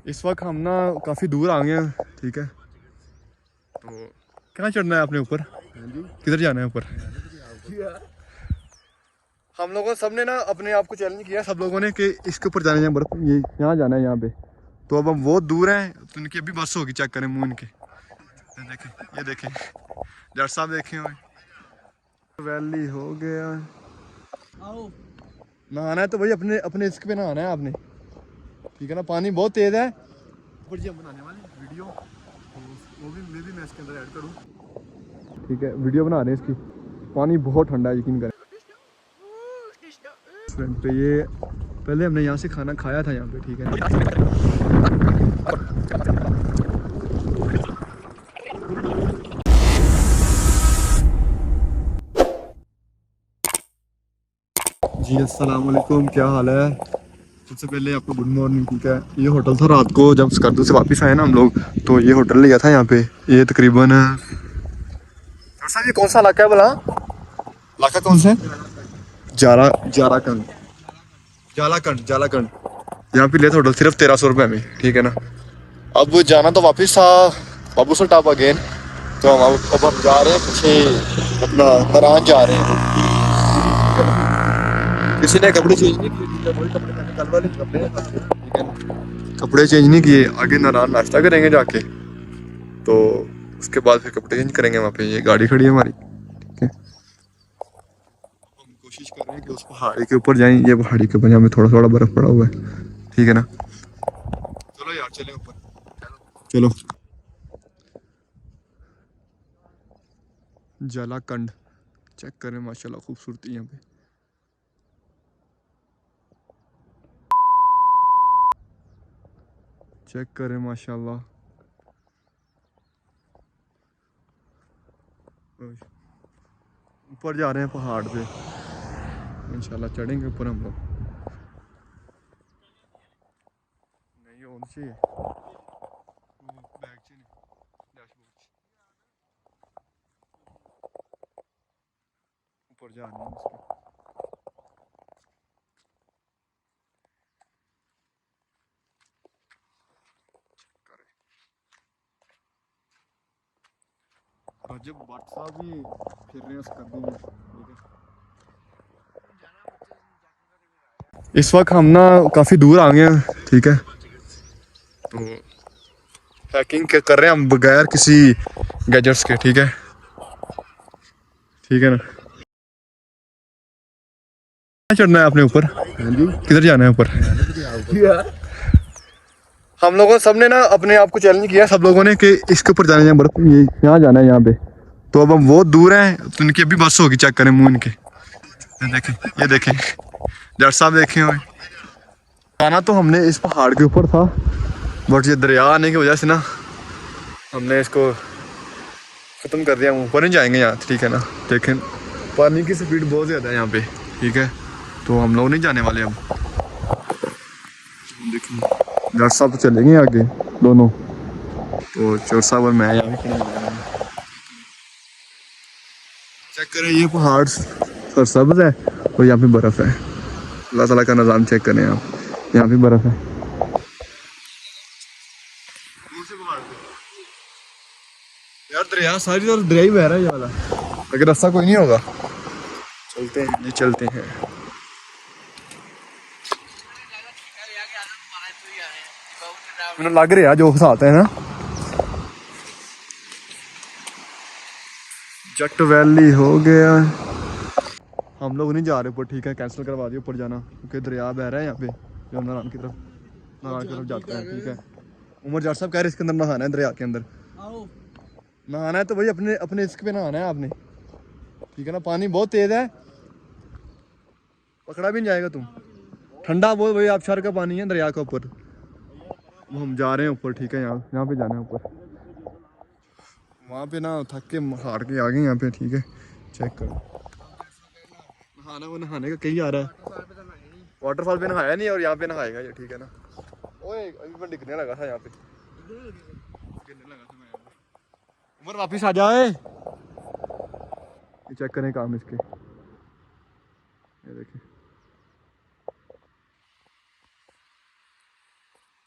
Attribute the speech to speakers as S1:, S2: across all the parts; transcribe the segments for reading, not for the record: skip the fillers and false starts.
S1: इस वक्त हम ना काफ़ी दूर आ गए हैं, ठीक है। तो कहाँ चढ़ना है अपने ऊपर? किधर जाना है ऊपर? हम लोगों सब ने ना अपने आप को चैलेंज किया सब लोगों ने कि इसके ऊपर जाना है, बर्फ ये यहाँ जाना है यहाँ पे। तो अब हम बहुत दूर हैं, तो इनकी अभी बस होगी, चेक करें मुँह इनके। ये देखें जट साहब देखे हुए वैली हो गया। नहाना है तो भाई अपने अपने इसके पे नहाना है आपने, ठीक है ना। पानी बहुत तेज़ है। ऊपर जी हम बनाने वाले वीडियो, तो वो भी मैं इसके अंदर ऐड करूँ, ठीक है। वीडियो बना रहे हैं इसकी। पानी बहुत ठंडा है, यकीन करें। पे ये पहले हमने यहाँ से खाना खाया था यहाँ पे, ठीक है। जी अस्सलाम वालेकुम, क्या हाल है? सबसे पहले आपको गुड मॉर्निंग, ठीक है। ये होटल था रात को जब स्कर्दू से वापस आए ना हम लोग, तो ये होटल लिया था यहाँ पे। ये तकरीबन ये कौन सा इलाका है भला? इलाका कौन सा है? जारा जाराकंड जालाकंड जालाकंड। यहाँ पे लिया था होटल सिर्फ 1300 रुपये में, ठीक है ना। अब जाना तो वापस था बाबूसर टाप अगेन। तो अब हम जा रहे हैं पीछे अपना नारायण जा रहे हैं। किसी ने कपड़े चेंज नहीं किए, वही कपड़े मैंने कल वाले कपड़े हैं, ठीक है ना। कपड़े चेंज नहीं किए, आगे नारायण नाश्ता करेंगे जाके, तो उसके बाद फिर कपड़े चेंज करेंगे वहाँ पे। ये गाड़ी खड़ी है हमारी, ठीक है। हम कोशिश कर रहे हैं कि उस पहाड़ी के ऊपर जाएं। ये पहाड़ी के ऊपर जहाँ पे थोड़ा थोड़ा बर्फ पड़ा हुआ है, ठीक है ना। चलो यार चले ऊपर, चलो। जलाकंड चेक करें, माशाल्लाह खूबसूरती यहाँ पे। चेक करें माशाल्लाह। ऊपर जा रहे हैं पहाड़ पे, इंशाल्लाह चढ़ेंगे ऊपर हम लोग। नहीं होनी चाहिए बैग से नहीं, डैशबोर्ड से। ऊपर जा रहे हैं इसके। रजब भट्ट साहब भी फिर रहे हैं उस कद्दू में, ठीक है। इस वक्त हम ना काफ़ी दूर आ गए हैं, ठीक है। तो हैकिंग कर रहे हैं हम बगैर किसी गैजेट्स के, ठीक है, ठीक है ना। चढ़ना है अपने ऊपर? किधर जाना है ऊपर? हम लोगों सब ने ना अपने आप को चैलेंज किया सब लोगों ने कि इसके ऊपर जाना है, बर्फ ये यहाँ जाना है यहाँ पे। तो अब हम बहुत दूर हैं, तो इनकी अभी बस होगी, चेक करें मुँह इनके। ये देखें जट साहब देखे हुए। आना तो हमने इस पहाड़ के ऊपर था, बट ये दरिया आने की वजह से ना हमने इसको ख़त्म कर दिया। ऊपर नहीं जाएंगे यहाँ, ठीक है ना। देखें पानी की स्पीड बहुत ज़्यादा है यहाँ पे, ठीक है। तो हम लोग नहीं जाने वाले अब। देखें जट साहब तो चलेंगे आगे दोनों, तो चोर साहब और मैं यहाँ खड़े हैं। चेक करें ये पहाड़ सरसब्ज है और यहाँ पे बर्फ़ है। अल्लाह ताला का निज़ाम चेक करें आप, यहाँ पे बर्फ़ है। यार दरिया सारी तरफ दरिया ही बह रहा है ये वाला, लेकिन रास्ता कोई नहीं होगा। चलते हैं जी, चलते हैं। मैंने लग रहा जो साथ है ना। जट वैली हो गया। हम लोग नहीं जा रहे ऊपर, ठीक है, कैंसिल करवा दिया ऊपर जाना, क्योंकि दरिया बह रहा है यहाँ पे जो नारायण की तरफ जाता है, ठीक है। उमर जाट साहब कह रहे इसके अंदर नहाना है, दरिया के अंदर नहाना है तो भाई अपने अपने इसके पे नहाना है आपने, ठीक है ना। पानी बहुत तेज है, पकड़ा भी नहीं जाएगा तुम। ठंडा बहुत भाई, आबशार का पानी है दरिया के ऊपर। हम जा रहे हैं ऊपर, ठीक है। यहाँ यहाँ पे जाना है ऊपर। वहाँ पे ना थक के हार के आ गए यहाँ पे, ठीक है। चेक करो नहाना, वो नहाने का कहीं आ रहा है। वाटरफॉल पे नहाया नहीं और यहाँ पे नहाएगा ये, ठीक है ना। ओए अभी मैं दिखने लगा था यहाँ पे, गिरने लगा था मैं यहाँ पे। उमर वापिस आ जाए। ये चेक करें काम इसके, ये देखिए।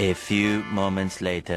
S2: A few moments later.